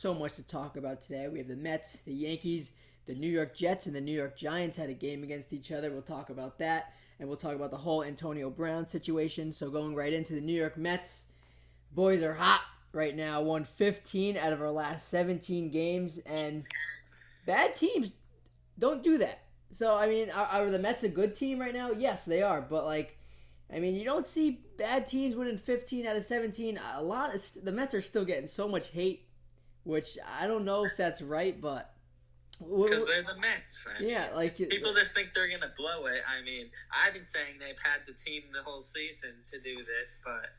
so much to talk about today. We have the Mets, the Yankees, the New York Jets, and the New York Giants had a game against each other. We'll talk about that, and we'll talk about the whole Antonio Brown situation. So going right into the New York Mets, boys are hot right now. Won 15 out of our last 17 games, and bad teams don't do that. So, I mean, are the Mets a good team right now? Yes, they are. But, you don't see bad teams winning 15 out of 17. The Mets are still getting so much hate, which I don't know if that's right, but... Because they're the Mets. People the, just think they're going to blow it. I mean, I've been saying they've had the team the whole season to do this, but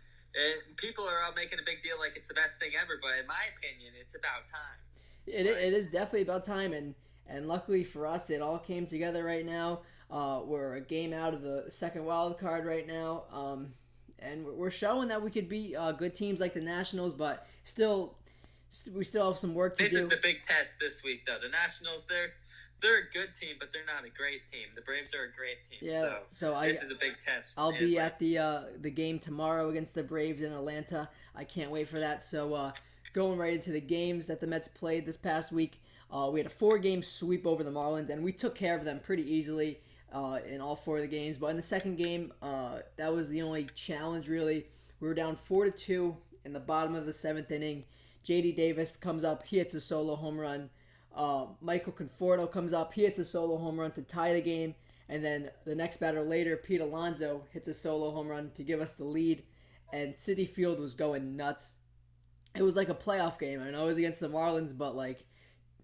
people are all making a big deal like it's the best thing ever. But in my opinion, it's about time. It is definitely about time, and luckily for us, it all came together right now. We're a game out of the second wild card right now, and we're showing that we could beat good teams like the Nationals, but we still have some work to do. This is the big test this week, though. The Nationals, they're a good team, but they're not a great team. The Braves are a great team, this is a big test. I'll be at the game tomorrow against the Braves in Atlanta. I can't wait for that. So going right into the games that the Mets played this past week, we had a 4-game sweep over the Marlins, and we took care of them pretty easily in all 4 of the games. But in the second game, that was the only challenge, really. We were down 4-2 in the bottom of the 7th inning. J.D. Davis comes up, he hits a solo home run. Michael Conforto comes up, he hits a solo home run to tie the game. And then the next batter later, Pete Alonso hits a solo home run to give us the lead. And Citi Field was going nuts. It was like a playoff game. I know it was against the Marlins, but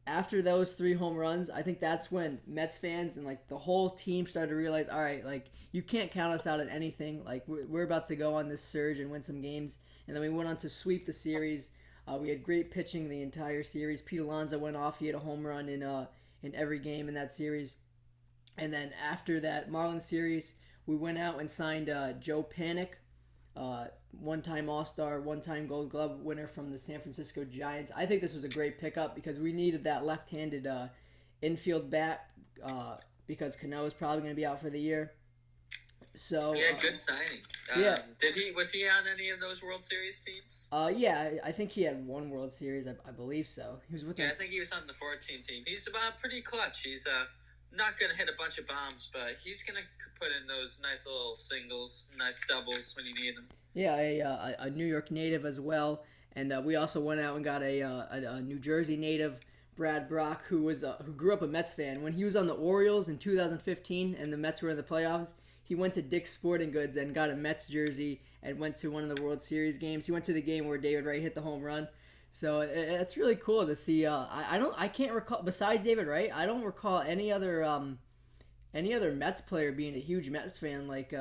after those 3 home runs, I think that's when Mets fans and the whole team started to realize, all right, you can't count us out at anything. We're about to go on this surge and win some games. And then we went on to sweep the series. We had great pitching the entire series. Pete Alonso went off. He had a home run in every game in that series. And then after that Marlins series, we went out and signed Joe Panic, one-time All-Star, one-time Gold Glove winner from the San Francisco Giants. I think this was a great pickup because we needed that left-handed infield bat because Cano is probably going to be out for the year. So good signing. Was he on any of those World Series teams? I think he had 1 World Series. I believe so. He was with them. I think he was on the 14 team. He's pretty clutch. He's not going to hit a bunch of bombs, but he's going to put in those nice little singles, nice doubles when you need them. Yeah, a New York native as well, and we also went out and got a New Jersey native, Brad Brock, who grew up a Mets fan. When he was on the Orioles in 2015 and the Mets were in the playoffs, he went to Dick's Sporting Goods and got a Mets jersey and went to one of the World Series games. He went to the game where David Wright hit the home run. So it's really cool to see. I can't recall, besides David Wright, I don't recall any other Mets player being a huge Mets fan like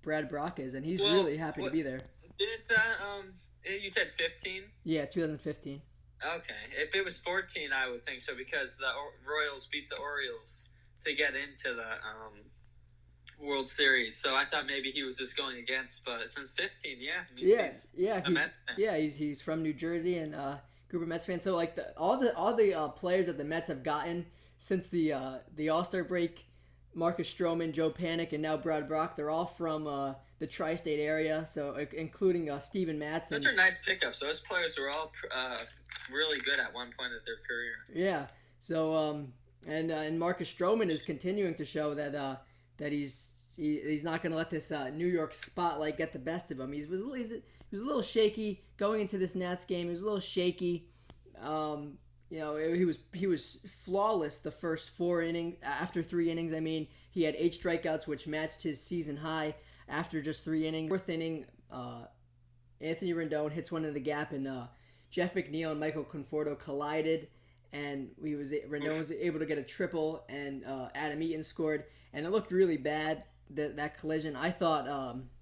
Brad Brock is, and he's really happy to be there. You said 15? Yeah, 2015. Okay, if it was 14, I would think so because the Royals beat the Orioles to get into the World Series, so I thought maybe he was just going against, but since 15, he's a Mets fan. Yeah, he's from New Jersey and group of Mets fans. So all the players that the Mets have gotten since the All-Star break, Marcus Stroman, Joe Panic, and now Brad Brock, they're all from the tri-state area. So including Steven Matz. Those are nice pickups. Those players were all really good at one point of their career. Yeah. So and Marcus Stroman is continuing to show that he's not going to let this New York spotlight get the best of him. He was a little shaky going into this Nats game. He was a little shaky. He was flawless the first 4 innings. After 3 innings, he had 8 strikeouts, which matched his season high after just 3 innings. 4th inning, Anthony Rendon hits one in the gap, and Jeff McNeil and Michael Conforto collided. And Rendon was able to get a triple, and Adam Eaton scored, and it looked really bad, that collision. I thought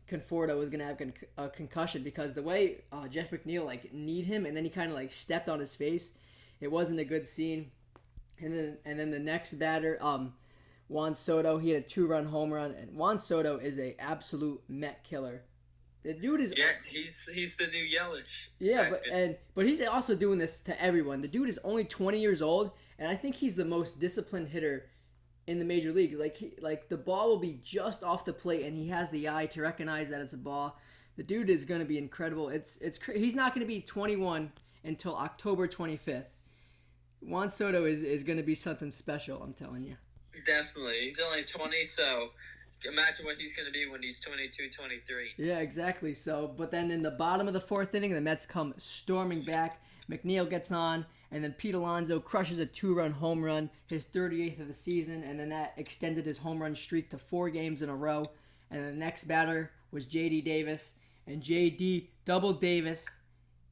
Conforto was going to have a concussion because the way Jeff McNeil kneed him, and then he kind of stepped on his face. It wasn't a good scene. And then the next batter, Juan Soto, he had a 2-run home run, and Juan Soto is a absolute Met killer. The dude is he's the new Yelich. Yeah, but he's also doing this to everyone. The dude is only 20 years old, and I think he's the most disciplined hitter in the major leagues. The ball will be just off the plate, and he has the eye to recognize that it's a ball. The dude is going to be incredible. He's not going to be 21 until October 25th. Juan Soto is going to be something special, I'm telling you. Definitely. He's only 20, so imagine what he's going to be when he's 22, 23. Yeah, exactly. So, but then in the bottom of the fourth inning, the Mets come storming back. McNeil gets on, and then Pete Alonso crushes a 2-run home run, his 38th of the season, and then that extended his home run streak to 4 games in a row. And the next batter was J.D. Davis, and J.D. Double Davis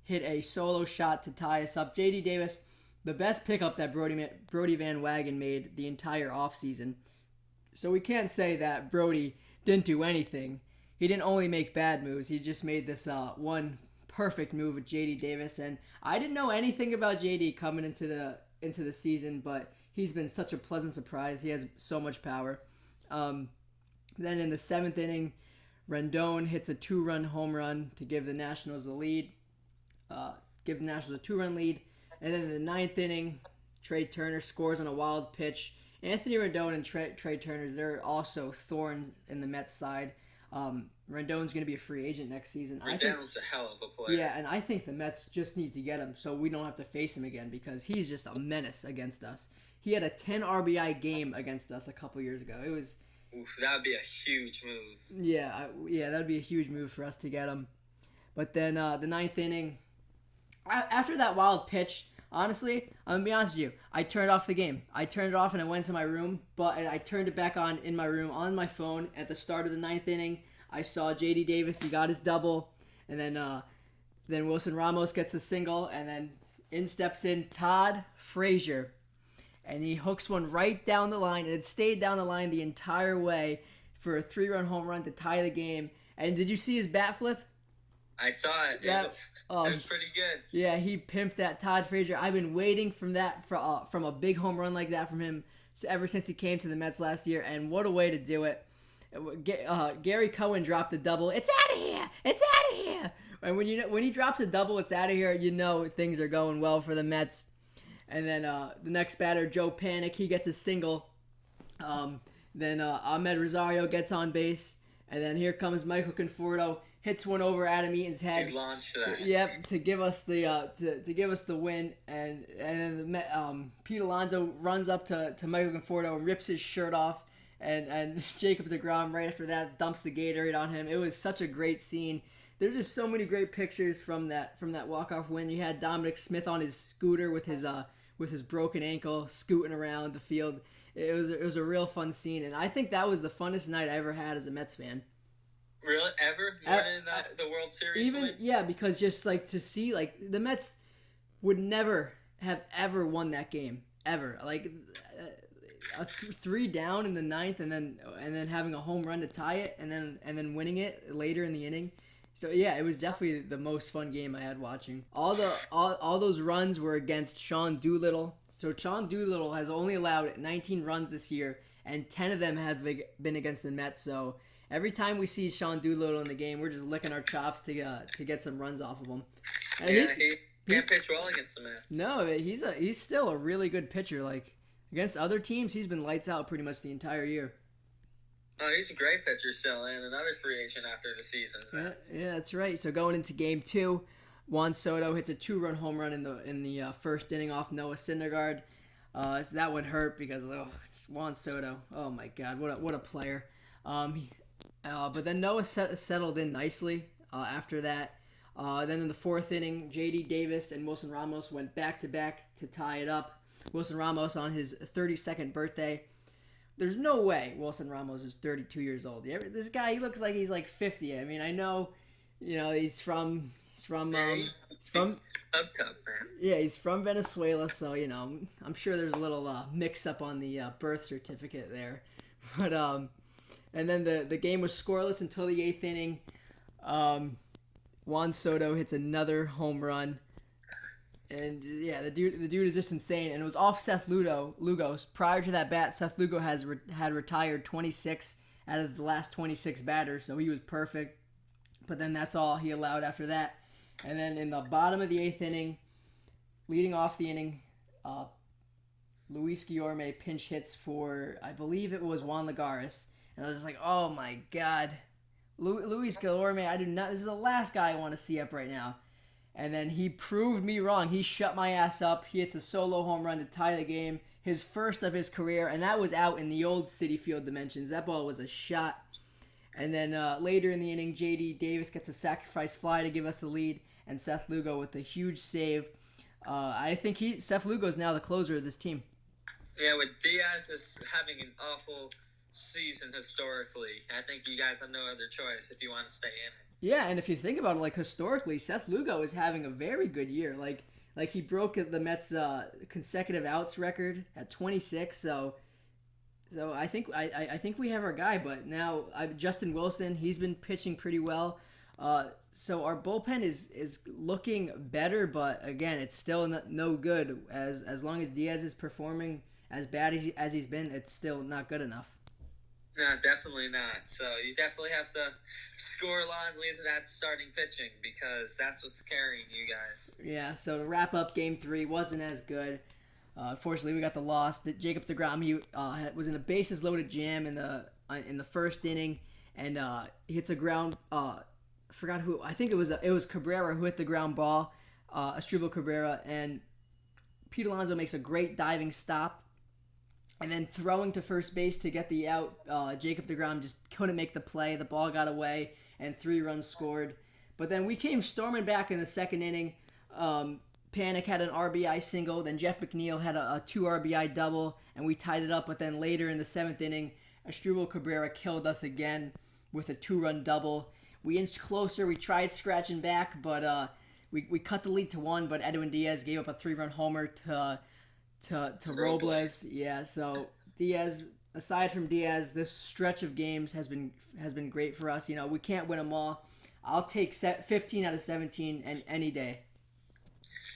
hit a solo shot to tie us up. J.D. Davis, the best pickup that Brody Van Wagen made the entire offseason. So we can't say that Brody didn't do anything. He didn't only make bad moves. He just made this one perfect move with J.D. Davis. And I didn't know anything about J.D. coming into the season, but he's been such a pleasant surprise. He has so much power. Then in the 7th inning, Rendon hits a 2-run home run to give the Nationals the lead. Give the Nationals a 2-run lead. And then in the 9th inning, Trey Turner scores on a wild pitch. Anthony Rendon and Trey Turner, they're also thorns in the Mets side. Rendon's going to be a free agent next season. Rendon's a hell of a player. Yeah, and I think the Mets just need to get him so we don't have to face him again because he's just a menace against us. He had a 10 RBI game against us a couple years ago. It was... Oof, that would be a huge move. Yeah, that would be a huge move for us to get him. But then the 9th inning, after that wild pitch, honestly, I'm going to be honest with you, I turned off the game. I turned it off and I went to my room, but I turned it back on in my room on my phone at the start of the 9th inning. I saw J.D. Davis, he got his double, and then Wilson Ramos gets a single, and then steps Todd Frazier. And he hooks one right down the line, and it stayed down the line the entire way for a 3-run home run to tie the game. And did you see his bat flip? I saw it. It was pretty good. Yeah, he pimped that Todd Frazier. I've been waiting from a big home run like that from him ever since he came to the Mets last year, and what a way to do it. Gary Cohen dropped a double. It's out of here! It's out of here! And when he drops a double, it's out of here, you know things are going well for the Mets. And then the next batter, Joe Panic, he gets a single. Then Ahmed Rosario gets on base. And then here comes Michael Conforto, hits one over Adam Eaton's head. He launched that. Yep, to give us the win. And then Pete Alonso runs up to Michael Conforto and rips his shirt off. And Jacob deGrom right after that dumps the Gatorade on him. It was such a great scene. There's just so many great pictures from that walk-off win. You had Dominic Smith on his scooter with his broken ankle scooting around the field. It was a real fun scene, and I think that was the funnest night I ever had as a Mets fan. Really? Ever? More than the World Series win? Yeah, because just like to see, like, the Mets would never have ever won that game ever. Like 3 down in the 9th, and then having a home run to tie it, and then winning it later in the inning. So yeah, it was definitely the most fun game I had watching. All those runs were against Sean Doolittle. So Sean Doolittle has only allowed 19 runs this year, and 10 of them have been against the Mets. So every time we see Sean Doolittle in the game, we're just licking our chops to get some runs off of him. And yeah, he can't pitch well against the Mets. No, he's still a really good pitcher. Like against other teams, he's been lights out pretty much the entire year. Oh, he's a great pitcher still, and another free agent after the season. So. Yeah, that's right. So going into Game 2, Juan Soto hits a 2-run home run in the first inning off Noah Syndergaard. So that one hurt because Juan Soto. Oh my God, what a player. But then Noah settled in nicely after that. Then in the 4th inning, J.D. Davis and Wilson Ramos went back to back to tie it up. Wilson Ramos on his 32nd birthday. There's no way Wilson Ramos is 32 years old. This guy, he looks like he's like 50. I mean, I know, he's from Tough, man. Yeah, he's from Venezuela, so I'm sure there's a little mix up on the birth certificate there. But and then the game was scoreless until the 8th inning. Juan Soto hits another home run. And yeah, the dude is just insane. And it was off Seth Lugo. Prior to that bat, Seth Lugo had retired 26 out of the last 26 batters, so he was perfect. But then that's all he allowed after that. And then in the bottom of the 8th inning, leading off the inning, Luis Guillorme pinch hits for, I believe it was Juan Lagares. And I was just like, oh my God. Luis Guillorme, this is the last guy I want to see up right now. And then he proved me wrong. He shut my ass up. He hits a solo home run to tie the game, his first of his career, and that was out in the old Citi Field dimensions. That ball was a shot. And then later in the inning, J.D. Davis gets a sacrifice fly to give us the lead, and Seth Lugo with a huge save. I think Seth Lugo is now the closer of this team. Yeah, with Diaz is having an awful season historically. I think you guys have no other choice if you want to stay in it. Yeah, and if you think about it, like historically, Seth Lugo is having a very good year. Like he broke the Mets' consecutive outs record at 26. So I think we have our guy. But now Justin Wilson, he's been pitching pretty well. So our bullpen is looking better, but again, it's still no good. As long as Diaz is performing as bad as he's been, it's still not good enough. No, definitely not. So you definitely have to score along with that starting pitching because that's what's carrying you guys. Yeah, so to wrap up Game 3, wasn't as good. Unfortunately, we got the loss. Jacob deGrom, he was in a bases-loaded jam in the first inning, and he hits a ground. Forgot who. I think it was Cabrera who hit the ground ball, Asdrubal Cabrera, and Pete Alonso makes a great diving stop. And then throwing to first base to get the out, Jacob deGrom just couldn't make the play. The ball got away, and 3 runs scored. But then we came storming back in the second inning. Panic had an RBI single. Then Jeff McNeil had a 2 RBI double, and we tied it up. But then later in the 7th inning, Asdrubal Cabrera killed us again with a 2-run double. We inched closer. We tried scratching back, but we cut the lead to 1. But Edwin Diaz gave up a 3-run homer to Robles. Yeah, so Diaz, aside from Diaz, this stretch of games has been great for us. You know, we can't win them all. I'll take 15 out of 17 and any day.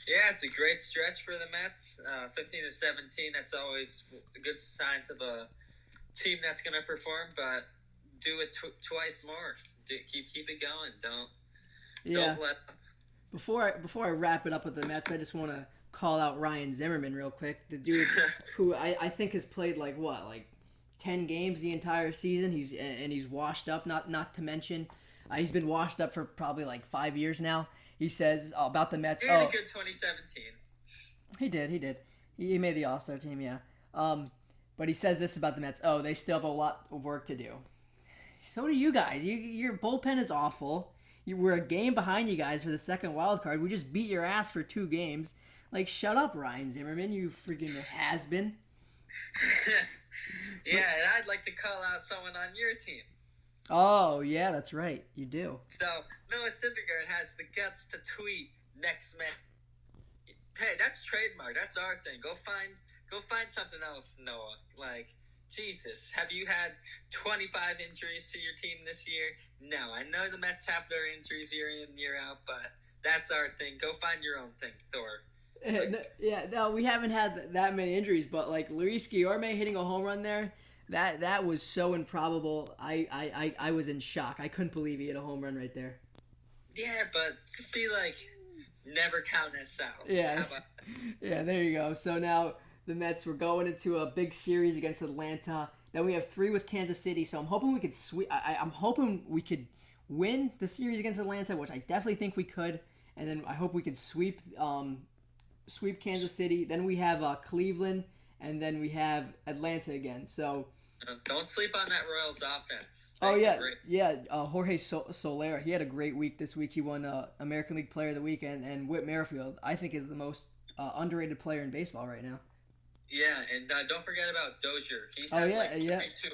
Yeah, it's a great stretch for the Mets. 15 to 17, that's always good signs of a team that's going to perform, but do it twice more. Keep it going. Don't let up. Before I wrap it up with the Mets, I just want to call out Ryan Zimmerman real quick. The dude who I think has played like 10 games the entire season. He's washed up. Not to mention, he's been washed up for probably like 5 years now. He says about the Mets. He had a good 2017. He did. He made the All-Star team, yeah. But he says this about the Mets. Oh, they still have a lot of work to do. So do you guys. Your bullpen is awful. We're a game behind you guys for the second wild card. We just beat your ass for 2 games. Like, shut up, Ryan Zimmerman, you freaking has-been. Yeah, and I'd like to call out someone on your team. Oh, yeah, that's right. You do. So, Noah Syndergaard has the guts to tweet next man. Hey, that's trademark. That's our thing. Go find something else, Noah. Like, Jesus, have you had 25 injuries to your team this year? No, I know the Mets have their injuries year in, year out, but that's our thing. Go find your own thing, Thor. No, we haven't had that many injuries, but like Luis Guillorme hitting a home run there, that was so improbable. I was in shock. I couldn't believe he hit a home run right there. Yeah, but just be like, never count us out. Yeah, yeah. There you go. So now the Mets were going into a big series against Atlanta. Then we have 3 with Kansas City. So I'm hoping we could I'm hoping we could win the series against Atlanta, which I definitely think we could. And then I hope we could sweep Kansas City. Then we have Cleveland, and then we have Atlanta again. So don't sleep on that Royals offense. Jorge Soler, he had a great week this week. He won American League Player of the Week, and Whit Merrifield, I think, is the most underrated player in baseball right now. Yeah, and don't forget about Dozier. He's had 2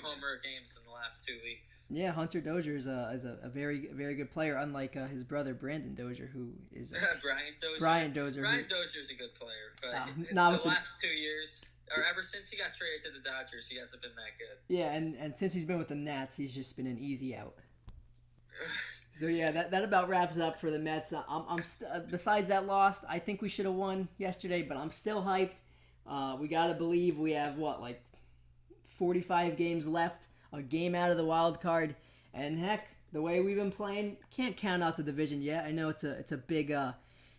homer games in the last 2 weeks. Yeah, Hunter Dozier is a very, very good player, unlike his brother Brandon Dozier, who is Brian Dozier. Brian Dozier is a good player, but in the last 2 years, or ever since he got traded to the Dodgers, he hasn't been that good. Yeah, and since he's been with the Nats, he's just been an easy out. So yeah, that about wraps it up for the Mets. Besides that loss, I think we should have won yesterday, but I'm still hyped. We gotta believe we have 45 games left, a game out of the wild card, and heck, the way we've been playing, can't count out the division yet. I know it's a big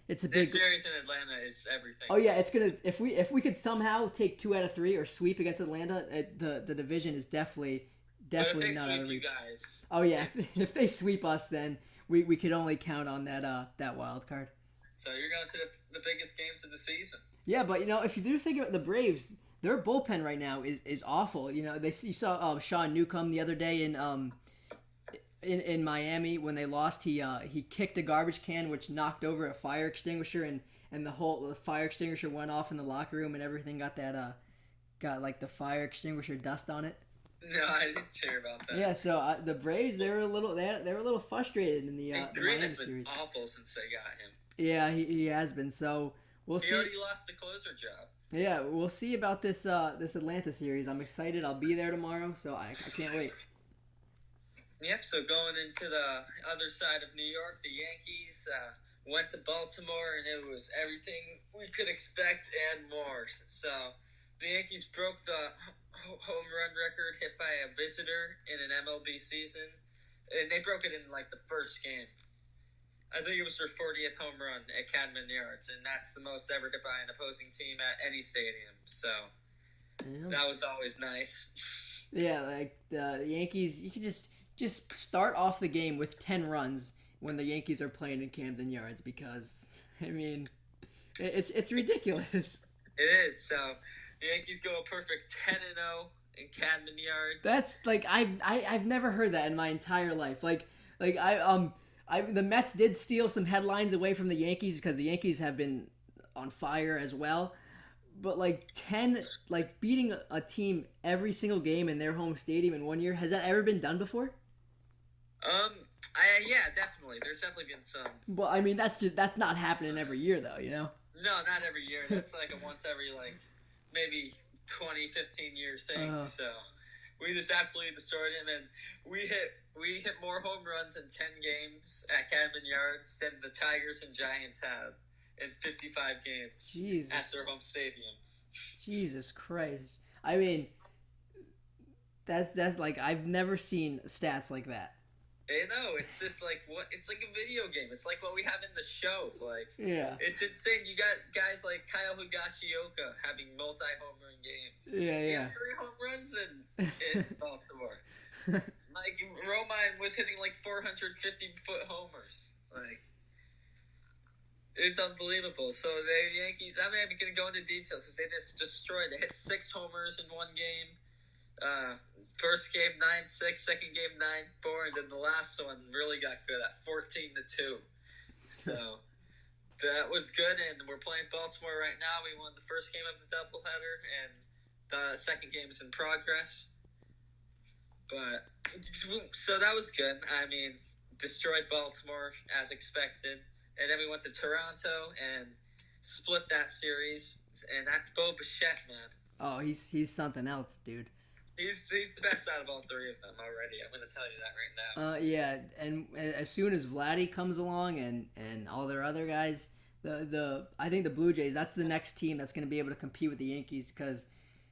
This series in Atlanta is everything. Oh yeah, it's gonna if we could somehow take 2 out of 3 or sweep against Atlanta, the division is definitely but if they not sweep out of you reach. guys. Oh yeah, if they sweep us, then we could only count on that wild card. So you're going to the biggest games of the season. Yeah, but if you do think about the Braves, their bullpen right now is awful. You saw Sean Newcomb the other day in Miami when they lost. He kicked a garbage can which knocked over a fire extinguisher, and the fire extinguisher went off in the locker room, and everything got like the fire extinguisher dust on it. No, I didn't hear about that. Yeah, so the Braves they were a little frustrated in the Green Miami has been series. awful since they got him. Yeah, he has been. So we'll see. He already lost the closer job. Yeah, we'll see about this Atlanta series. I'm excited. I'll be there tomorrow, so I can't wait. Yep, so going into the other side of New York, the Yankees went to Baltimore, and it was everything we could expect and more. So the Yankees broke the home run record hit by a visitor in an MLB season, and they broke it in like the first game. I think it was their 40th home run at Cadman Yards, and that's the most ever hit by an opposing team at any stadium. So that was always nice. Yeah, like the Yankees, you could just start off the game with 10 runs when the Yankees are playing in Camden Yards, because I mean, it's ridiculous. It is. So the Yankees go a perfect 10-0 in Cadman Yards. That's like I've never heard that in my entire life. The Mets did steal some headlines away from the Yankees because the Yankees have been on fire as well. But beating a team every single game in their home stadium in 1 year, has that ever been done before? Yeah, definitely. There's definitely been some. Well, I mean that's not happening every year though, No, not every year. That's like a once every maybe 20, 15 year thing. So we just absolutely destroyed him, and we hit more home runs in 10 games at Cadman Yards than the Tigers and Giants had in 55 games at their home stadiums. Jesus Christ. I mean, that's like I've never seen stats like that. I know, it's just it's like a video game. It's like what we have in the show. Yeah. It's insane. You got guys like Kyle Higashioka having multi-home run games. Yeah. He had 3 home runs in Baltimore. Romine was hitting 450-foot homers. It's unbelievable. So the Yankees, I'm not even going to go into details because they just destroyed. They hit 6 homers in one game. First game 9-6, second game 9-4, and then the last one really got good at 14-2. So that was good, and we're playing Baltimore right now. We won the first game of the doubleheader, and the second game is in progress. But so that was good. I mean, destroyed Baltimore as expected, and then we went to Toronto and split that series. And that Bo Bichette, man. Oh, he's something else, dude. He's the best out of all 3 of them already. I'm going to tell you that right now. Yeah, and as soon as Vladdy comes along and all their other guys, I think the Blue Jays, that's the next team that's going to be able to compete with the Yankees, because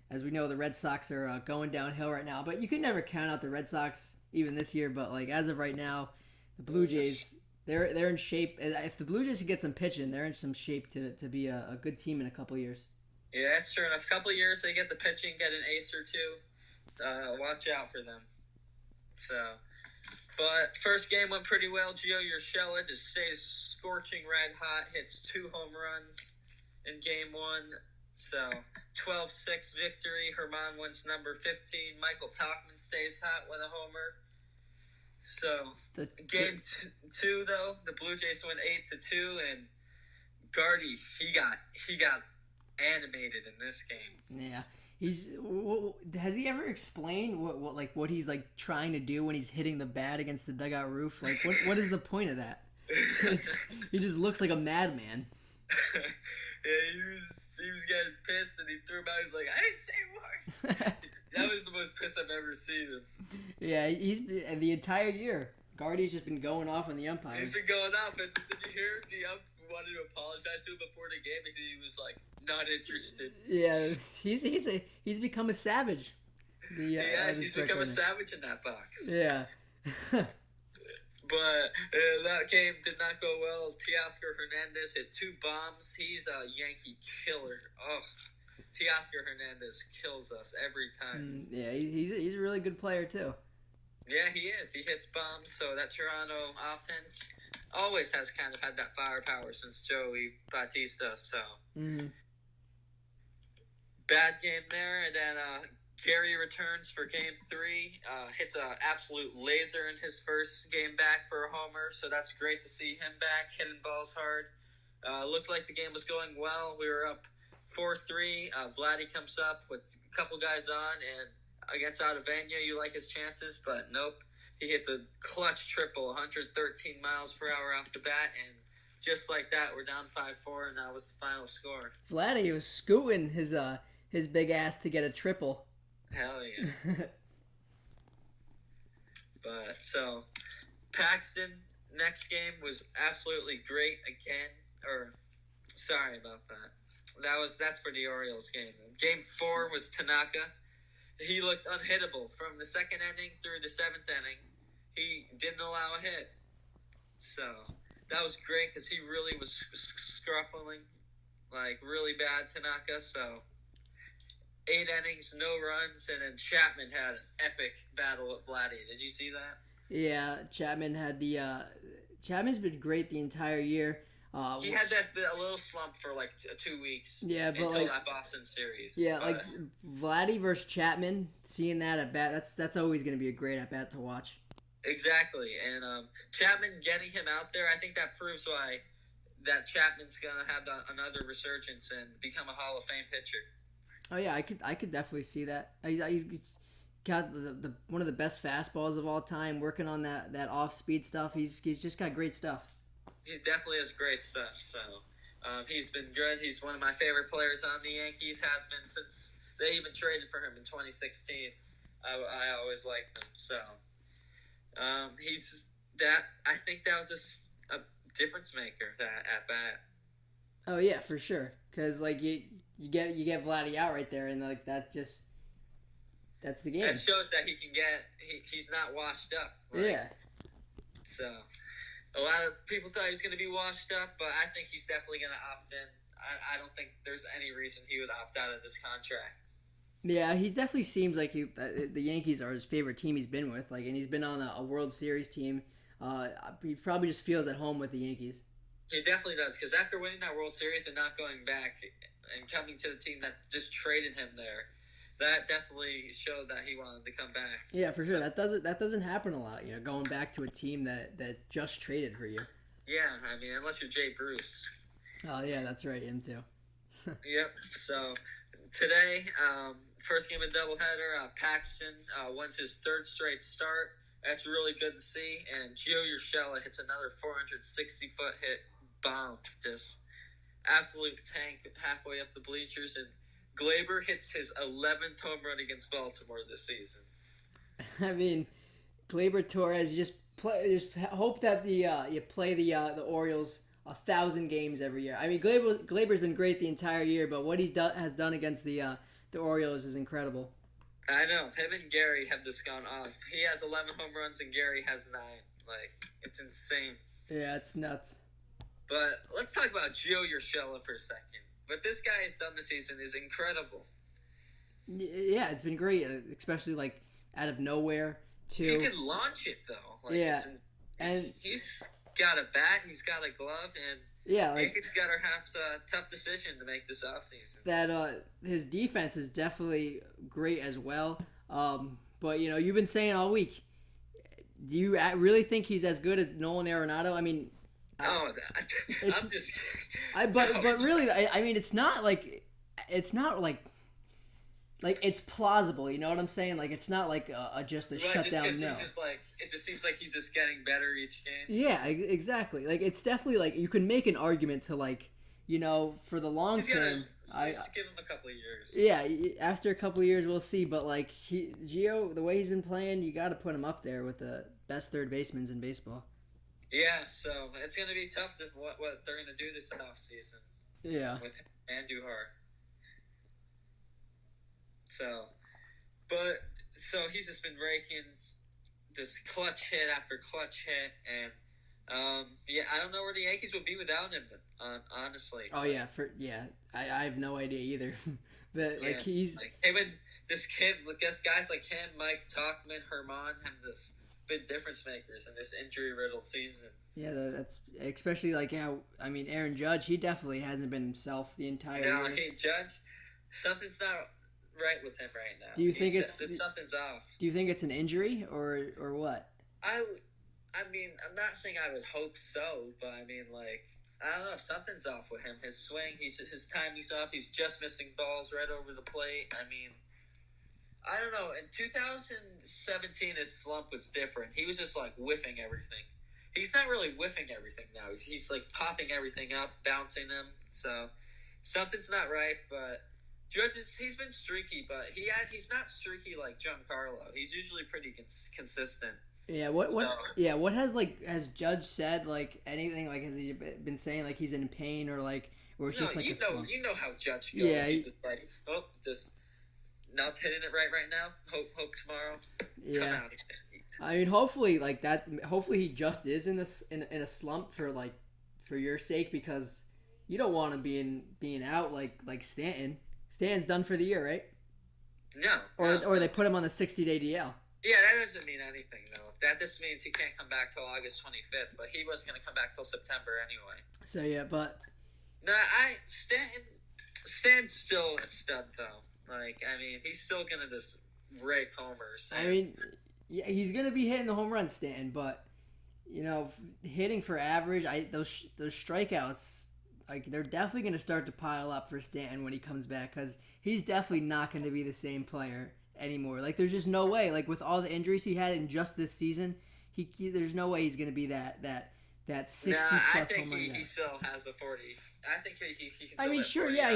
as we know, the Red Sox are going downhill right now. But you can never count out the Red Sox even this year. But as of right now, the Blue Jays, they're in shape. If the Blue Jays can get some pitching, they're in some shape to be a good team in a couple years. Yeah, that's true. In a couple years, they get the pitching, get an ace or two. Watch out for them. But first game went pretty well. Gio Urshela just stays scorching red hot, hits 2 home runs in game 1. So 12-6 victory. Herman wins number 15. Michael Tauchman stays hot with a homer. So game 2 though, the Blue Jays win 8-2, and Gardy he got animated in this game. Yeah. Has he ever explained what he's trying to do when he's hitting the bat against the dugout roof? What is the point of that? He just looks like a madman. Yeah, he was getting pissed, and he threw him out. He's like, I didn't say a word. That was the most pissed I've ever seen him. Yeah, he's the entire year. Gardy's just been going off on the umpires. He's been going off, and did you hear the ump wanted to apologize to him before the game, and he was not interested. Yeah, he's become a savage. He's become a savage in that box. Yeah. But that game did not go well. Teoscar Hernandez hit 2 bombs. He's a Yankee killer. Oh, Teoscar Hernandez kills us every time. Yeah, he's a really good player too. Yeah, he is. He hits bombs. So that Toronto offense always has kind of had that firepower since Joey Bautista. So Mm-hmm. bad game there, and then Gary returns for game three. Hits an absolute laser in his first game back for a homer, so that's great to see him back hitting balls hard. Looked like the game was going well. We were up 4-3. Vladdy comes up with a couple guys on, and against Ottavania, you like his chances, but nope. He hits a clutch triple, 113 miles per hour off the bat, and just like that, we're down 5-4, and that was the final score. Vladdy was scooting his big ass to get a triple. Hell yeah. But so Paxton next game was absolutely great again. Or sorry about that. That's for the Orioles game. Game 4 was Tanaka. He looked unhittable from the second inning through the seventh inning. He didn't allow a hit. So that was great because he really was scruffling like really bad, Tanaka. So 8 innings, no runs, and then Chapman had an epic battle with Vladdy. Did you see that? Yeah, Chapman had the Chapman's been great the entire year. He had a little slump for like 2 weeks. Yeah, but until like that Boston series. Yeah, like Vladdy versus Chapman, seeing that at bat, that's always going to be a great at bat to watch. Exactly, and Chapman getting him out there, I think that proves why that Chapman's gonna have another resurgence and become a Hall of Fame pitcher. Oh yeah, I could definitely see that. He's got the one of the best fastballs of all time. Working on that off speed stuff, he's just got great stuff. He definitely has great stuff. So he's been good. He's one of my favorite players on the Yankees. Has been since they even traded for him in 2016. I always liked him. So he's that. I think that was just a difference maker that at bat. Oh yeah, for sure. Because like you get Vladdy out right there, and like that's the game. That shows that he can get. He's not washed up. Right? Yeah. So. A lot of people thought he was going to be washed up, but I think he's definitely going to opt in. I don't think there's any reason he would opt out of this contract. Yeah, he definitely seems like the Yankees are his favorite team he's been with. Like, and he's been on a World Series team. He probably just feels at home with the Yankees. He definitely does, because after winning that World Series and not going back and coming to the team that just traded him there, that definitely showed that he wanted to come back. Yeah, for sure. That doesn't happen a lot. Going back to a team that just traded for you. Yeah, I mean, unless you're Jay Bruce. Oh yeah, that's right. Him too. Yep. So today, first game of doubleheader. Paxton wins his 3rd straight start. That's really good to see. And Gio Urshela hits another 460-foot hit bomb. Just absolute tank halfway up the bleachers. And Glaber hits his 11th home run against Baltimore this season. I mean, Glaber Torres, just hope that you play the Orioles 1,000 games every year. I mean, Glaber's been great the entire year, but what he has done against the Orioles is incredible. I know. Him and Gary have this gone off. He has 11 home runs and Gary has 9. Like, it's insane. Yeah, it's nuts. But let's talk about Gio Urshela for a second. What this guy has done this season is incredible. Yeah, it's been great, especially like out of nowhere too. He can launch it though. Like, yeah, and he's got a bat, he's got a glove, and yeah, like, Yankees got to have a tough decision to make this offseason. That his defense is definitely great as well. But you've been saying all week. Do you really think he's as good as Nolan Arenado? I mean. I'm just. But really, I mean, it's not like it's plausible. You know what I'm saying? Like, it's not like just a shutdown. No. It just seems like he's just getting better each game. Yeah, exactly. Like, it's definitely like you can make an argument to for the long term. Just give him a couple of years. Yeah, after a couple of years, we'll see. But like Gio, the way he's been playing, you got to put him up there with the best third basemen in baseball. Yeah, so it's going to be tough what they're going to do this offseason. Yeah. With Andujar. So he's just been raking this clutch hit after clutch hit, and I don't know where the Yankees would be without him, honestly. Oh yeah, I have no idea either. But yeah, he's like him and this kid, guys like him, Mike Talkman, Herman, have this big difference makers in this injury riddled season. Yeah, that's especially like how I mean Aaron Judge. He definitely hasn't been himself the entire No, year. hey Judge, something's not right with him right now. Do you think something's off? Do you think it's an injury or what? I mean, I'm not saying I would hope so, but I mean, like, I don't know, something's off with him. His swing, his timing's off. He's just missing balls right over the plate. I mean, I don't know. In 2017, his slump was different. He was just like whiffing everything. He's not really whiffing everything now. He's like popping everything up, bouncing them. So something's not right. But he's been streaky, but he's not streaky like Giancarlo. He's usually pretty consistent. Yeah, what has Judge said like anything, like has he been saying like he's in pain or like or it's just like you know how Judge goes. Yeah, he's just like, just not hitting it right now. Hope tomorrow. Yeah. Come out. I mean, hopefully like that. Hopefully he just is in a slump for your sake, because you don't want him being out like Stanton. Stanton's done for the year, right? No. Or they put him on the 60-day DL. Yeah, that doesn't mean anything, though. That just means he can't come back till August 25th, but he wasn't going to come back till September anyway. So, yeah, but... No, Stan's still a stud, though. Like, I mean, he's still going to just rake homers. I mean, yeah, he's going to be hitting the home run, Stanton, but, you know, hitting for average, those strikeouts, like, they're definitely going to start to pile up for Stanton when he comes back, because he's definitely not going to be the same player anymore. Like, there's just no way. Like, with all the injuries he had in just this season, there's no way he's going to be that 60 plus I think home run he still has a 40. I think he can still I mean, sure, yeah.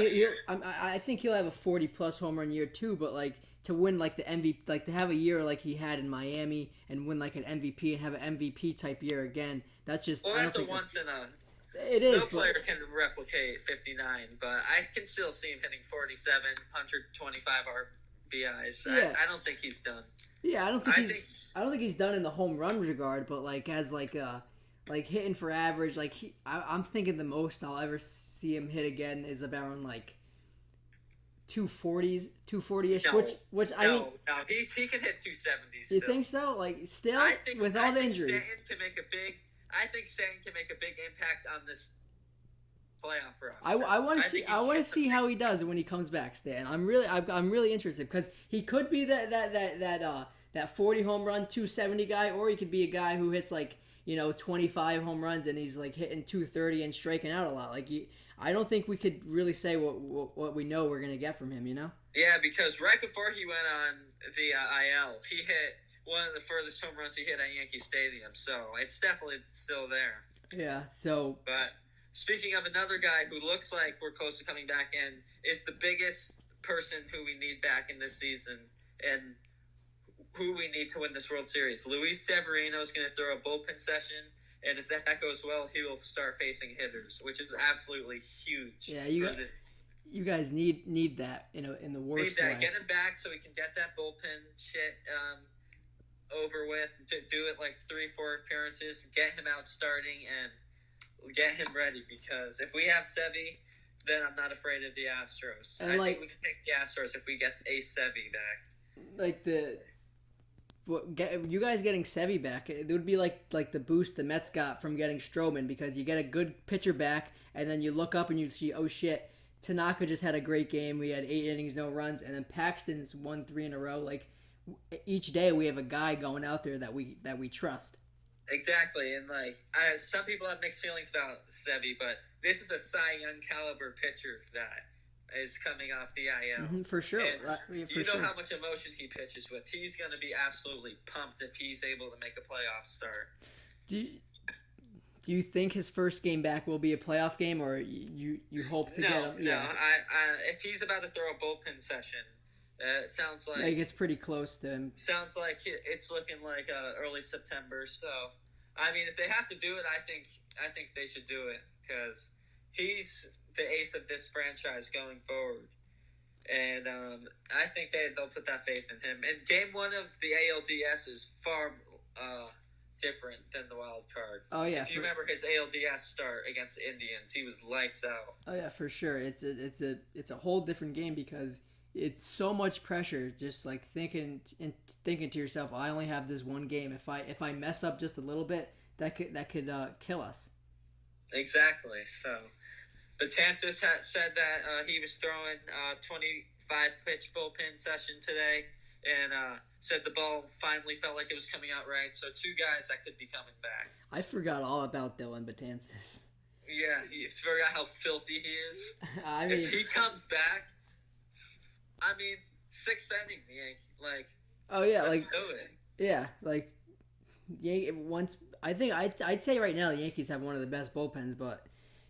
I think he'll have a 40 plus home run year too. But like to win like the MVP, like to have a year like he had in Miami and win like an MVP and have an MVP type year again. That's just that's a once in a. It is. No player can replicate 59, but I can still see him hitting 47, 125 RBIs. Yeah. I don't think he's done. Yeah, I don't think he's done in the home run regard, but like as like hitting for average, like I'm thinking the most I'll ever see him hit again is around like 240ish, which I mean, he can hit 270s. You think so? Like still with all the injuries. I think Stanton can make a big impact on this playoff for us. I want to see how he does when he comes back, Stan. I'm really interested because he could be that 40 home run 270 guy, or he could be a guy who hits like 25 home runs and he's like hitting 230 and striking out a lot. Like I don't think we could really say what we know we're gonna get from him. Yeah, because right before he went on the IL, he hit one of the furthest home runs he hit at Yankee Stadium. So it's definitely still there. Yeah. So. But speaking of another guy who looks like we're close to coming back and is the biggest person who we need back in this season and who we need to win this World Series. Luis Severino is going to throw a bullpen session, and if that goes well, he will start facing hitters, which is absolutely huge. Yeah, you guys need that in the worst need that. way. Get him back so we can get that bullpen shit over with. Do it like 3-4 appearances, get him out starting, and get him ready. Because if we have Sevy, then I'm not afraid of the Astros. And I think we can take the Astros if we get a Sevy back. Like you guys getting Sevy back, it would be like the boost the Mets got from getting Stroman, because you get a good pitcher back and then you look up and you see, oh shit, Tanaka just had a great game. We had 8 innings, no runs, and then Paxton's won 3 in a row. Like each day we have a guy going out there that we trust. Exactly, and like some people have mixed feelings about Sevy, but this is a Cy Young caliber pitcher that is coming off the IL. Mm-hmm, for sure. You know how much emotion he pitches with. He's going to be absolutely pumped if he's able to make a playoff start. Do you think his first game back will be a playoff game, or you hope to get him? No. If he's about to throw a bullpen session, it sounds like it's pretty close to him. Sounds like it's looking like early September. So, I mean, if they have to do it, I think they should do it, because he's the ace of this franchise going forward, and I think they'll put that faith in him. And Game 1 of the ALDS is far different than the wild card. Oh yeah, if you remember his ALDS start against the Indians, he was lights out. Oh yeah, for sure. It's a whole different game, because it's so much pressure. Just like thinking to yourself, I only have this one game. If I mess up just a little bit, that could kill us. Exactly. So Betances said that he was throwing 25 pitch bullpen session today, and said the ball finally felt like it was coming out right. So two guys that could be coming back. I forgot all about Dylan Betances. Yeah, you forgot how filthy he is. I mean, if he comes back, I mean, sixth inning, like. Oh yeah, let's like do it. yeah, like once I think I'd say right now the Yankees have one of the best bullpens, but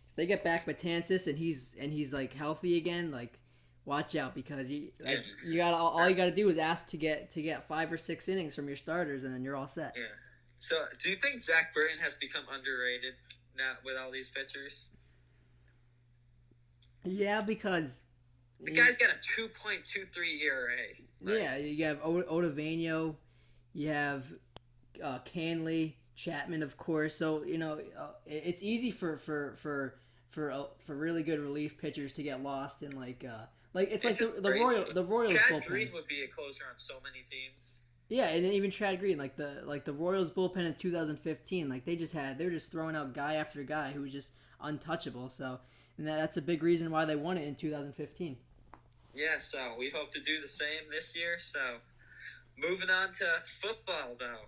if they get back Betances and he's like healthy again, like watch out because you got all you got to do is ask to get 5 or 6 innings from your starters and then you're all set. Yeah. So, do you think Zach Britton has become underrated now with all these pitchers? Yeah, because the guy's got a 2.23 ERA. Yeah, you have Ottavino, you have Canley, Chapman, of course. So it's easy for really good relief pitchers to get lost in like it's like the Royals Chad bullpen. Green would be a closer on so many teams. Yeah, and even Chad Green, like the Royals bullpen in 2015, like they were just throwing out guy after guy who was just untouchable. So, and that's a big reason why they won it in 2015. Yeah, so we hope to do the same this year. So, moving on to football, though.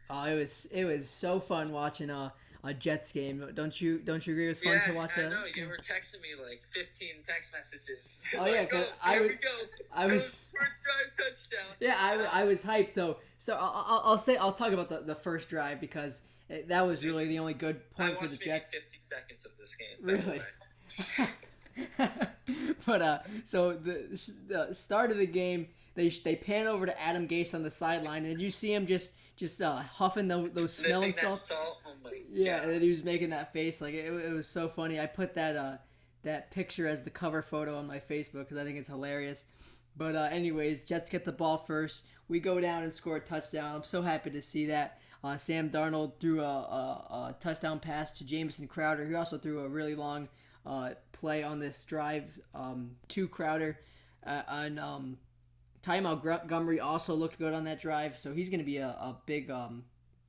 Oh, it was so fun watching a Jets game. Don't you agree? It was fun to watch. I know. You were texting me like 15 text messages. Oh yeah, because I was first drive touchdown. Yeah, I was hyped. So I'll talk about the first drive because that was really the only good point for the Jets. 50 seconds of this game. Really. But so the start of the game, they pan over to Adam Gase on the sideline, and you see him just huffing those smelling salts. Oh my yeah, God. and then he was making that face like it was so funny. I put that picture as the cover photo on my Facebook because I think it's hilarious. But anyways, Jets get the ball first. We go down and score a touchdown. I'm so happy to see that. Sam Darnold threw a touchdown pass to Jamison Crowder. He also threw a really long play on this drive to Crowder. Ty Montgomery also looked good on that drive, so he's going to be a big.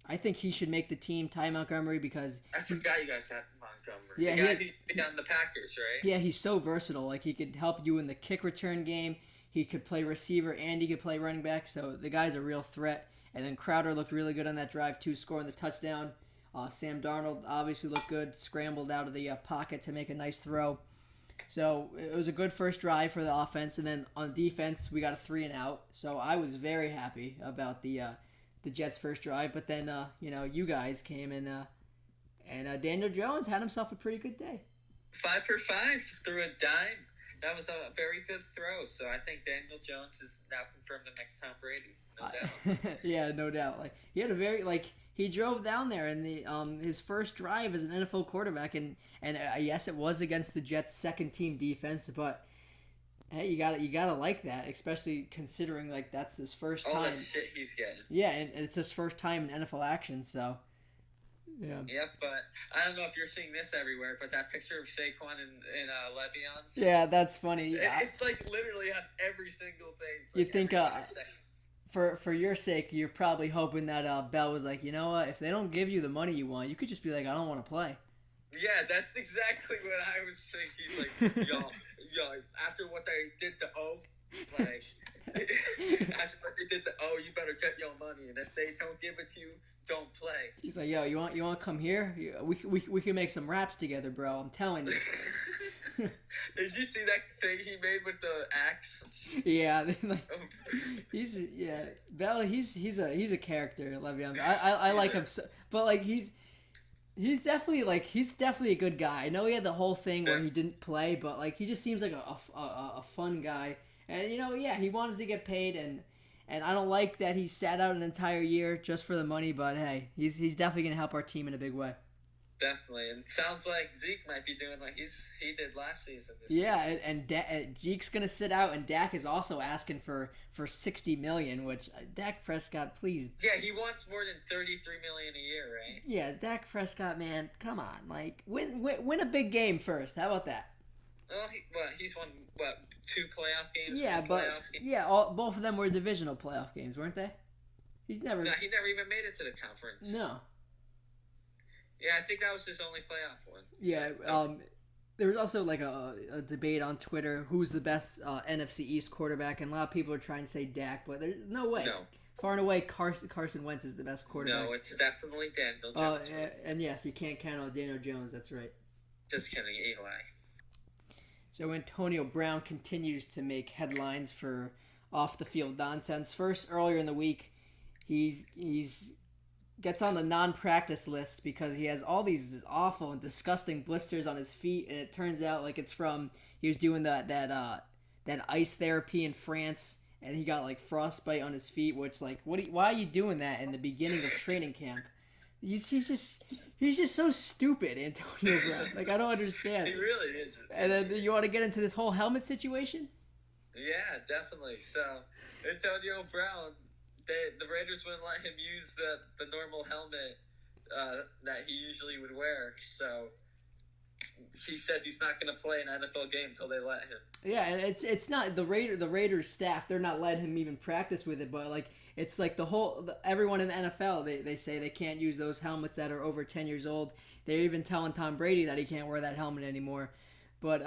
I think he should make the team, Ty Montgomery, because I forgot you guys got Montgomery. Yeah, the guy who on the Packers, right? Yeah, he's so versatile. Like he could help you in the kick return game. He could play receiver and he could play running back. So the guy's a real threat. And then Crowder looked really good on that drive too, scoring the touchdown. Sam Darnold obviously looked good, scrambled out of the pocket to make a nice throw. So it was a good first drive for the offense, and then on defense we got a 3-and-out. So I was very happy about the Jets' first drive. But then you guys came and Daniel Jones had himself a pretty good day. 5 for 5 through a dime. That was a very good throw. So I think Daniel Jones is now confirmed the next Tom Brady. No doubt. Yeah, no doubt. Like he had a very he drove down there in the his first drive as an NFL quarterback, and yes, it was against the Jets' second team defense, but hey, you gotta like that, especially considering like that's his first time. All the shit he's getting. Yeah, and it's his first time in NFL action, so yeah. Yep, but I don't know if you're seeing this everywhere, but that picture of Saquon and Le'Veon. Yeah, that's funny. It's like literally on every single thing. You think for your sake, you're probably hoping that Bell was like, you know what, if they don't give you the money you want, you could just be like, I don't want to play. Yeah, that's exactly what I was thinking. Like, yo, after what they did to O, like, after what they did to O, you better get your money, and if they don't give it to you, don't play. He's like, yo, you want to come here? We can make some raps together, bro. I'm telling you. Did you see that thing he made with the axe? Yeah, like Bell. He's a character, Le'Veon. I like him, but like he's definitely a good guy. I know he had the whole thing where he didn't play, but like he just seems like a fun guy. And he wanted to get paid, and I don't like that he sat out an entire year just for the money. But hey, he's definitely gonna help our team in a big way. Definitely, and sounds like Zeke might be doing like he did last season. And Zeke's gonna sit out, and Dak is also asking for $60 million, which Dak Prescott, please. Yeah, he wants more than $33 million a year, right? Yeah, Dak Prescott, man, come on, like win a big game first. How about that? Well, he's won what 2 playoff games? Yeah, One but playoff game? yeah, both of them were divisional playoff games, weren't they? He's never. No, he never even made it to the conference. No. Yeah, I think that was his only playoff one. Yeah. There was also like a debate on Twitter who's the best NFC East quarterback, and a lot of people are trying to say Dak, but there's no way. No. Far and away, Carson Wentz is the best quarterback. No, it's definitely Daniel Jones. And yes, you can't count on Daniel Jones. That's right. Just kidding, Eli. So Antonio Brown continues to make headlines for off the field nonsense. First, earlier in the week, he's gets on the non-practice list because he has all these awful and disgusting blisters on his feet, and it turns out like it's from he was doing that ice therapy in France, and he got like frostbite on his feet. Which like why are you doing that in the beginning of training camp? He's just so stupid, Antonio Brown. Like I don't understand. He really is. And then you want to get into this whole helmet situation? Yeah, definitely. So Antonio Brown, the Raiders wouldn't let him use the normal helmet that he usually would wear. So he says he's not going to play an NFL game until they let him. Yeah, and it's not the Raiders staff. They're not letting him even practice with it. But like it's like everyone in the NFL. They say they can't use those helmets that are over 10 years old. They're even telling Tom Brady that he can't wear that helmet anymore. But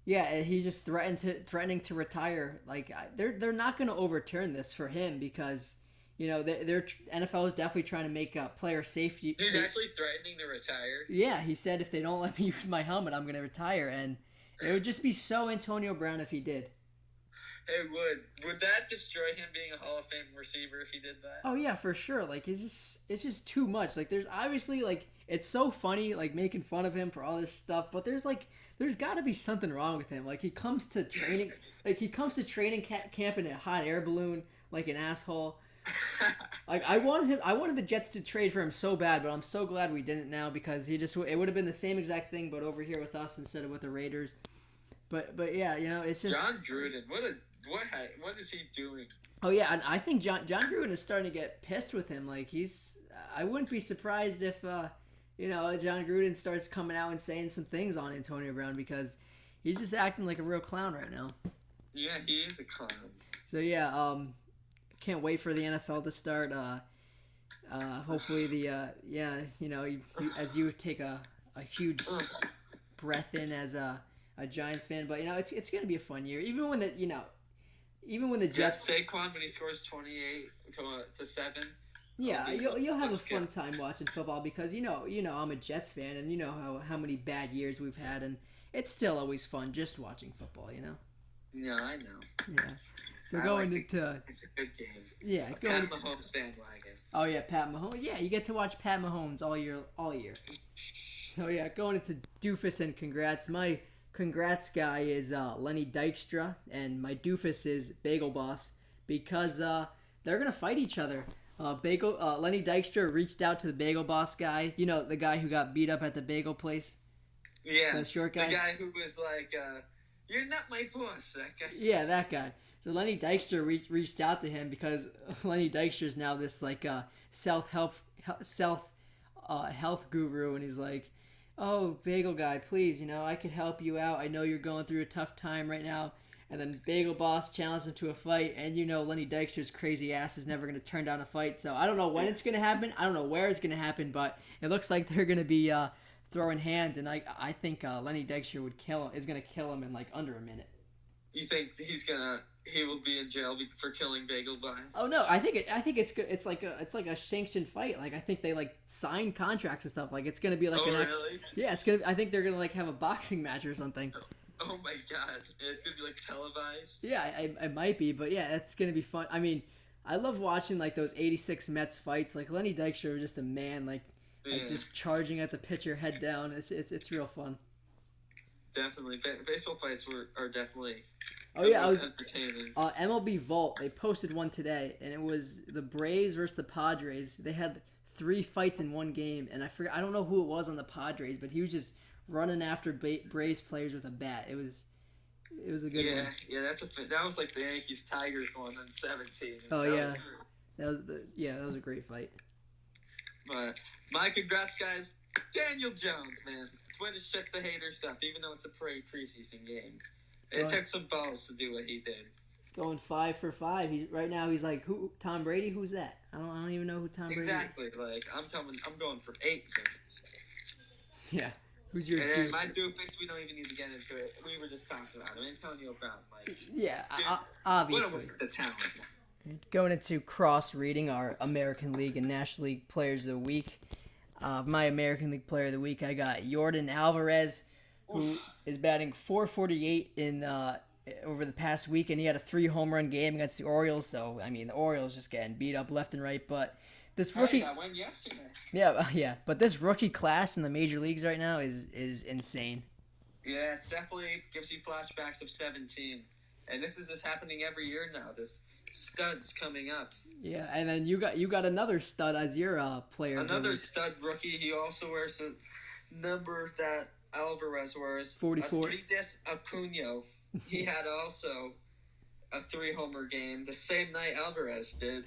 yeah, he's just threatening to retire. Like they're not going to overturn this for him because they're NFL is definitely trying to make player safety. He's actually threatening to retire. Yeah, he said if they don't let me use my helmet, I'm going to retire, and it would just be so Antonio Brown if he did. It would. Would that destroy him being a Hall of Fame receiver if he did that? Oh yeah, for sure. Like it's just too much. Like there's obviously like it's so funny like making fun of him for all this stuff, but there's got to be something wrong with him. Like he comes to training camp in a hot air balloon like an asshole. Like I wanted the Jets to trade for him so bad, but I'm so glad we didn't now because it would have been the same exact thing but over here with us instead of with the Raiders. But yeah, it's just John Gruden. What is he doing? Oh yeah, and I think John Gruden is starting to get pissed with him. Like I wouldn't be surprised if John Gruden starts coming out and saying some things on Antonio Brown because he's just acting like a real clown right now. Yeah, he is a clown. So yeah, can't wait for the NFL to start. Hopefully as you take a huge breath in as a Giants fan, but it's gonna be a fun year. Even when the Jets Saquon when he scores 28 to 7. Yeah, you'll have a fun time watching football because I'm a Jets fan and you know how many bad years we've had and it's still always fun just watching football. Yeah, I know. Yeah. So it's a good game. Yeah, Pat Mahomes bandwagon. Oh yeah, Pat Mahomes. Yeah, you get to watch Pat Mahomes all year. So yeah, going into doofus and congrats. My congrats guy is Lenny Dykstra, and my doofus is Bagel Boss because they're gonna fight each other. Lenny Dykstra reached out to the Bagel Boss guy. You know the guy who got beat up at the bagel place. Yeah, the short guy. The guy who was like, "You're not my boss." That guy. Yeah, that guy. So Lenny Dykstra reached out to him because Lenny Dykstra is now this like health guru, and he's like, "Oh, Bagel Guy, please, I could help you out. I know you're going through a tough time right now." And then Bagel Boss challenged him to a fight, and Lenny Dykstra's crazy ass is never going to turn down a fight. So I don't know when it's going to happen. I don't know where it's going to happen, but it looks like they're going to be throwing hands, and I think Lenny Dykstra is going to kill him in like under a minute. You think he will be in jail for killing Bagel Boss? Oh no, I think it's good. It's like a sanctioned fight. Like I think they like sign contracts and stuff. Like it's gonna be like really? Yeah, it's gonna. I think they're gonna like have a boxing match or something. Oh my god, it's gonna be like televised. Yeah, it might be, but yeah, it's gonna be fun. I mean, I love watching like those '86 Mets fights. Like Lenny Dykstra was just a man, like just charging at the pitcher head down. It's real fun. Definitely, baseball fights are definitely. Oh yeah, entertaining. MLB Vault. They posted one today, and it was the Braves versus the Padres. They had 3 fights in one game, and I don't know who it was on the Padres, but he was just running after Braves players with a bat. It was a good one. Yeah, that was like the Yankees Tigers one in 17. Oh that was a great fight. But my congrats, guys. Daniel Jones, man. way to shut the haters up, even though it's a preseason game. It took some balls to do what he did. He's going 5 for 5. Right now he's like, who? Tom Brady? Who's that? I don't even know who Tom Brady is. Exactly. Like I'm going for 8 games. Yeah. Who's your? And my doofus? We don't even need to get into it. We were just talking about him, Antonio Brown. Like, yeah, dude, obviously. What a waste of talent. Going into cross-reading our American League and National League Players of the Week. My American League Player of the Week, I got Yordan Alvarez, who is batting .448 in over the past week, and he had a 3-home run game against the Orioles. So I mean, the Orioles just getting beat up left and right. But this rookie, that went yesterday. Yeah. But this rookie class in the major leagues right now is insane. Yeah, it definitely gives you flashbacks of 17, and this is just happening every year now. This stud's coming up. Yeah, and then you got another stud as your player. Another stud rookie. He also wears the number that Alvarez wears. 44. Astrides Acuna. He had also a 3-homer game the same night Alvarez did,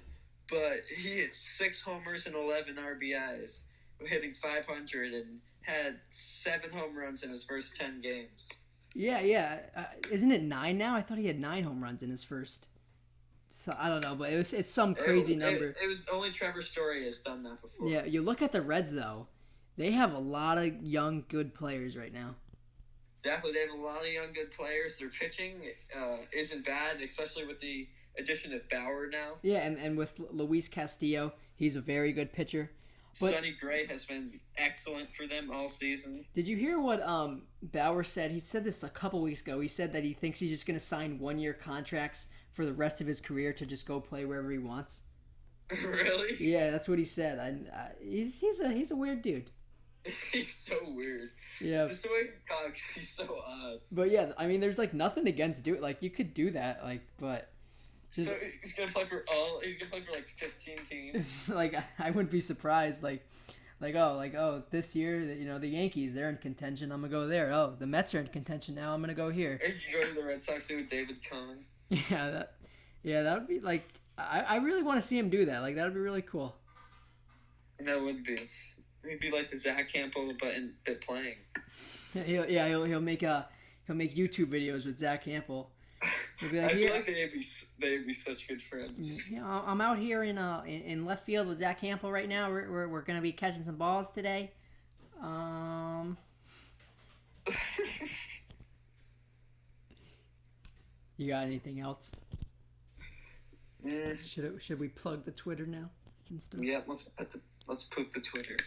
but he hit 6 homers and 11 RBIs, hitting .500 and had 7 home runs in his first 10 games. Yeah. Isn't it 9 now? I thought he had 9 home runs in his first. So I don't know, but it's some crazy number. It was only Trevor Story has done that before. Yeah, you look at the Reds though; they have a lot of young, good players right now. Definitely, they have a lot of young, good players. Their pitching isn't bad, especially with the addition of Bauer now. Yeah, and with Luis Castillo, he's a very good pitcher. But Sonny Gray has been excellent for them all season. Did you hear what Bauer said? He said this a couple weeks ago. He said that he thinks he's just going to sign 1-year contracts for the rest of his career to just go play wherever he wants. Really? Yeah, that's what he said. He's a weird dude. He's so weird. Yeah. Just the way he talks, he's so odd. But yeah, I mean, there's like nothing against do it. Like you could do that, like, but. So he's gonna play for like 15 teams. Like I wouldn't be surprised. Like this year, the Yankees, they're in contention. I'm gonna go there. Oh, the Mets are in contention now. I'm gonna go here. And you go to the Red Sox with David Cohn. Yeah, that would be like. I really want to see him do that. Like that would be really cool. That would be. He'd be like the Zach Campbell, but playing. He'll make YouTube videos with Zach Campbell. He'll be like, I feel like they'd be such good friends. I'm out here in left field with Zach Campbell right now. We're gonna be catching some balls today. You got anything else? Should we plug the Twitter now? Yeah, let's poop the Twitter.